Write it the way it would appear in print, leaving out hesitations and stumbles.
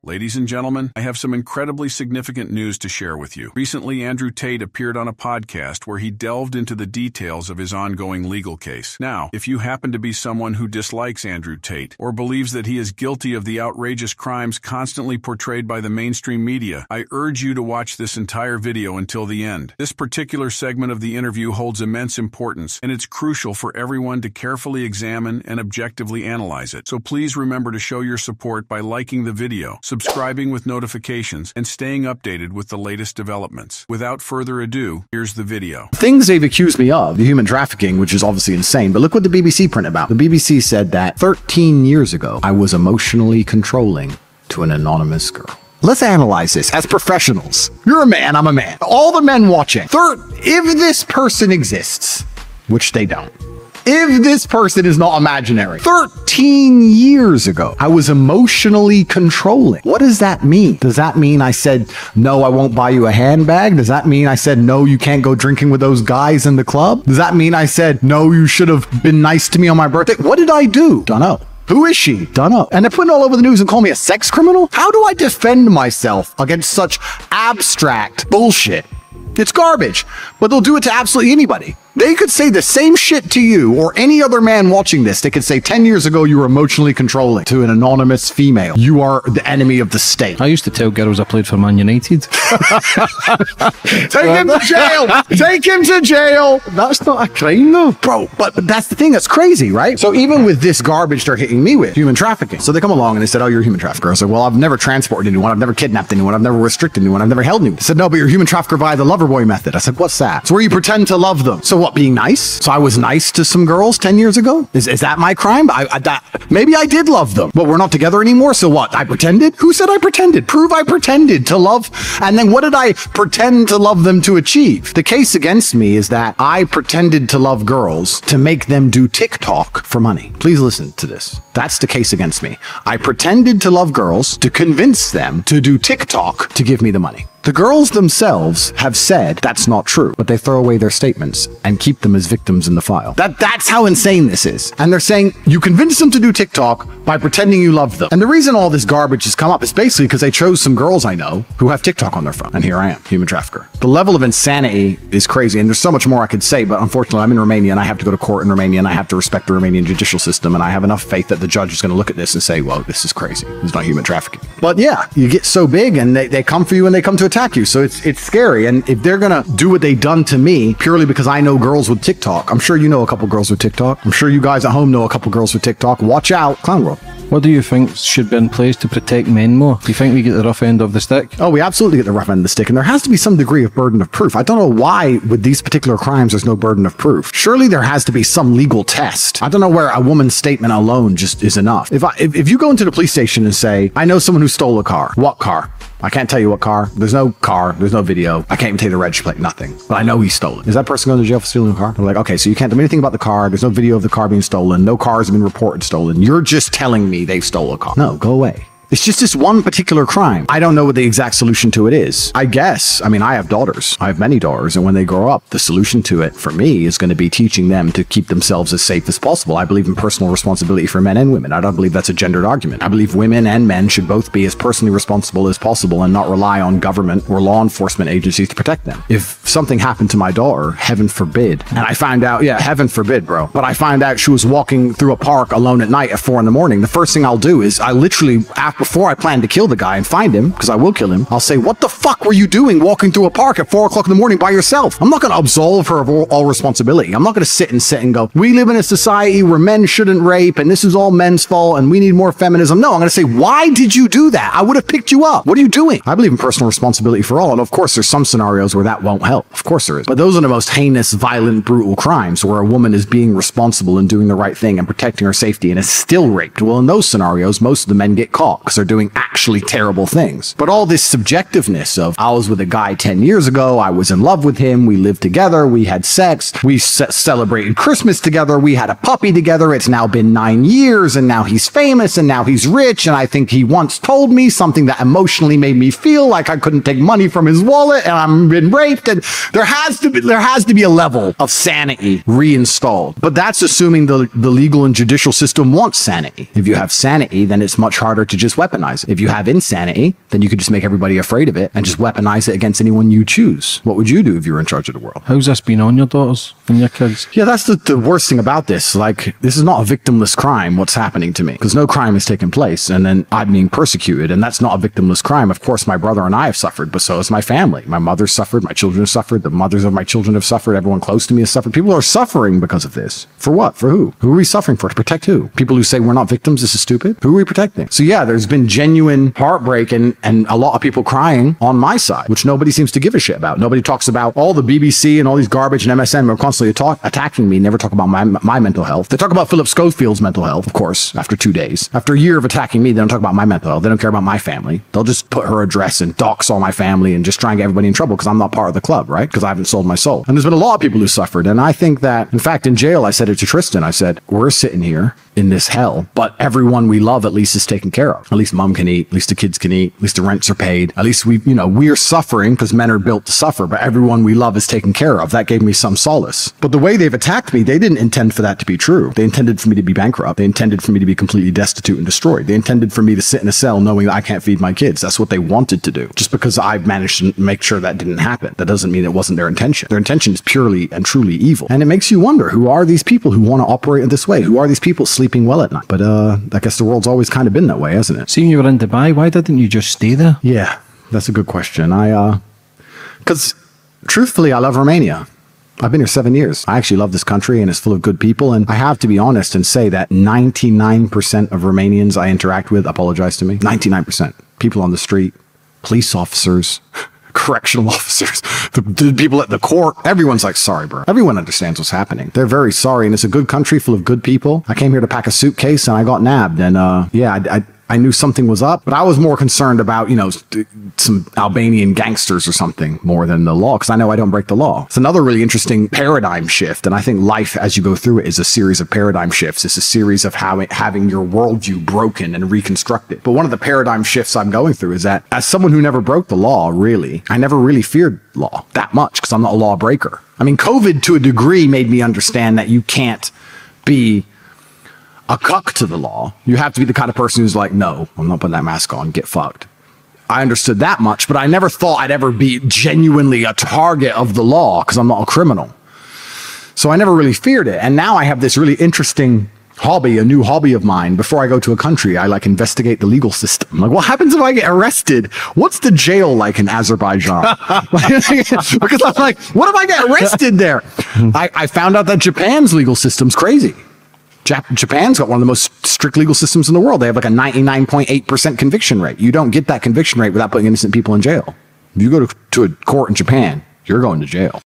Ladies and gentlemen, I have some incredibly significant news to share with you. Recently, Andrew Tate appeared on a podcast where he delved into the details of his ongoing legal case. Now, if you happen to be someone who dislikes Andrew Tate or believes that he is guilty of the outrageous crimes constantly portrayed by the mainstream media, I urge you to watch this entire video until the end. This particular segment of the interview holds immense importance, and it's crucial for everyone to carefully examine and objectively analyze it. So please remember to show your support by liking the video, subscribing with notifications, and staying updated with the latest developments. Without further ado, here's the video. Things they've accused me of, the human trafficking, which is obviously insane, but look what the BBC print about. The BBC said that 13 years ago, I was emotionally controlling to an anonymous girl. Let's analyze this as professionals. You're a man, I'm a man. All the men watching. If this person exists, which they don't, if this person is not imaginary, 13 years ago, I was emotionally controlling. What does that mean? Does that mean I said, no, I won't buy you a handbag? Does that mean I said, no, you can't go drinking with those guys in the club? Does that mean I said, no, you should have been nice to me on my birthday? What did I do? Don't know. Who is she? Don't know. And they're putting it all over the news and calling me a sex criminal? How do I defend myself against such abstract bullshit? It's garbage, but they'll do it to absolutely anybody. They could say the same shit to you or any other man watching this. They could say 10 years ago you were emotionally controlling to an anonymous female. You are the enemy of the state. I used to tell girls I played for Man United. Take him to jail! Take him to jail! That's not a crime though. Bro, but that's the thing, that's crazy, right? So even with this garbage they're hitting me with, human trafficking. So they come along and they said, oh, you're a human trafficker. I said, well, I've never transported anyone. I've never kidnapped anyone. I've never restricted anyone. I've never held anyone. They said, no, but you're a human trafficker via the lover boy method. I said, what's that? It's where you pretend to love them. So what, being nice? So I was nice to some girls 10 years ago? Is that my crime? Maybe I did love them, but we're not together anymore. So what? I pretended? Who said I pretended? Prove I pretended to love. And then what did I pretend to love them to achieve? The case against me is that I pretended to love girls to make them do TikTok for money. Please listen to this. That's the case against me. I pretended to love girls to convince them to do TikTok to give me the money. The girls themselves have said that's not true, but they throw away their statements and keep them as victims in the file. That's how insane this is. And they're saying you convince them to do TikTok by pretending you love them. And the reason all this garbage has come up is basically because they chose some girls I know who have TikTok on their phone. And here I am, human trafficker. The level of insanity is crazy. And there's so much more I could say, but unfortunately I'm in Romania and I have to go to court in Romania and I have to respect the Romanian judicial system. And I have enough faith that the judge is going to look at this and say, well, this is crazy. It's not human trafficking. But yeah, you get so big and they come for you and they come to attack you. So it's scary. And if they're going to do what they done to me purely because I know girls with TikTok, I'm sure you know a couple girls with TikTok. I'm sure you guys at home know a couple girls with TikTok. Watch out, Clown World. What do you think should be in place to protect men more? Do you think we get the rough end of the stick? Oh, we absolutely get the rough end of the stick. And there has to be some degree of burden of proof. I don't know why with these particular crimes there's no burden of proof. Surely there has to be some legal test. I don't know where a woman's statement alone just is enough. If you go into the police station and say, I know someone who stole a car. What car? I can't tell you what car. There's no car. There's no video. I can't even tell you the reg plate. Nothing. But I know he stole it. Is that person going to jail for stealing a car? They're like, okay, so you can't tell me anything about the car. There's no video of the car being stolen. No cars have been reported stolen. You're just telling me they stole a car. No, go away. It's just this one particular crime. I don't know what the exact solution to it is. I guess, I mean, I have daughters. I have many daughters. And when they grow up, the solution to it for me is going to be teaching them to keep themselves as safe as possible. I believe in personal responsibility for men and women. I don't believe that's a gendered argument. I believe women and men should both be as personally responsible as possible and not rely on government or law enforcement agencies to protect them. If something happened to my daughter, heaven forbid, and I found out, yeah, heaven forbid, bro, but I find out she was walking through a park alone at night at 4 in the morning, the first thing I'll do is I literally, before I plan to kill the guy and find him, because I will kill him, I'll say, what the fuck were you doing walking through a park at 4 o'clock in the morning by yourself? I'm not going to absolve her of all responsibility. I'm not going to sit and go, we live in a society where men shouldn't rape and this is all men's fault and we need more feminism. No, I'm going to say, why did you do that? I would have picked you up. What are you doing? I believe in personal responsibility for all. And of course, there's some scenarios where that won't help. Of course there is. But those are the most heinous, violent, brutal crimes where a woman is being responsible and doing the right thing and protecting her safety and is still raped. Well, in those scenarios, most of the men get caught because they're doing actually terrible things. But all this subjectiveness of, I was with a guy 10 years ago, I was in love with him, we lived together, we had sex, we celebrated Christmas together, we had a puppy together, it's now been 9 years, and now he's famous, and now he's rich, and I think he once told me something that emotionally made me feel like I couldn't take money from his wallet, and I'm been raped, and there has to be a level of sanity reinstalled. But that's assuming the legal and judicial system wants sanity. If you have sanity, then it's much harder to just, weaponize it. If you have insanity, then you could just make everybody afraid of it and just weaponize it against anyone you choose. What would you do if you were in charge of the world? How's this been on your daughters and your kids? Yeah, that's the worst thing about this. Like, this is not a victimless crime, what's happening to me, because no crime has taken place, and then I'm being persecuted, and that's not a victimless crime. Of course, my brother and I have suffered, but so has my family. My mother's suffered, my children have suffered, the mothers of my children have suffered, everyone close to me has suffered. People are suffering because of this. For what? For who? Who are we suffering for? To protect who? People who say we're not victims, this is stupid? Who are we protecting? So yeah, there's been genuine heartbreak and a lot of people crying on my side, which nobody seems to give a shit about. Nobody talks about all the BBC and all these garbage and MSN are constantly attacking me, never talk about my mental health. They talk about Philip Schofield's mental health, of course, after 2 days. After a year of attacking me, they don't talk about my mental health. They don't care about my family. They'll just put her address and dox all my family and just try and get everybody in trouble because I'm not part of the club, right? Because I haven't sold my soul. And there's been a lot of people who suffered. And I think that, in fact, in jail, I said it to Tristan. I said, we're sitting here in this hell, but everyone we love at least is taken care of. At least mom can eat, at least the kids can eat, at least the rents are paid. At least we're suffering because men are built to suffer, but everyone we love is taken care of. That gave me some solace. But the way they've attacked me, they didn't intend for that to be true. They intended for me to be bankrupt. They intended for me to be completely destitute and destroyed. They intended for me to sit in a cell knowing that I can't feed my kids. That's what they wanted to do. Just because I've managed to make sure that didn't happen, that doesn't mean it wasn't their intention. Their intention is purely and truly evil. And it makes you wonder, who are these people who want to operate in this way? Who are these people sleeping well at night? But I guess the world's always kind of been that way, hasn't it? Seeing you were in Dubai, why didn't you just stay there? Yeah, that's a good question. Because truthfully, I love Romania. I've been here 7 years. I actually love this country and it's full of good people. And I have to be honest and say that 99% of Romanians I interact with apologize to me. 99%. People on the street, police officers, correctional officers, the people at the court, everyone's like, sorry, bro. Everyone understands what's happening. They're very sorry. And it's a good country full of good people. I came here to pack a suitcase and I got nabbed. And yeah, I knew something was up, but I was more concerned about, some Albanian gangsters or something more than the law, because I know I don't break the law. It's another really interesting paradigm shift. And I think life, as you go through it, is a series of paradigm shifts. It's a series of having your worldview broken and reconstructed. But one of the paradigm shifts I'm going through is that as someone who never broke the law, really, I never really feared law that much because I'm not a lawbreaker. I mean, COVID to a degree made me understand that you can't be a cuck to the law. You have to be the kind of person who's like, no, I'm not putting that mask on, get fucked. I understood that much, but I never thought I'd ever be genuinely a target of the law because I'm not a criminal. So I never really feared it. And now I have this really interesting hobby, a new hobby of mine. Before I go to a country, I investigate the legal system. Like, what happens if I get arrested? What's the jail like in Azerbaijan? Because I'm like, what if I get arrested there? I found out that Japan's legal system's crazy. Japan's got one of the most strict legal systems in the world. They have like a 99.8% conviction rate. You don't get that conviction rate without putting innocent people in jail. If you go to a court in Japan, you're going to jail.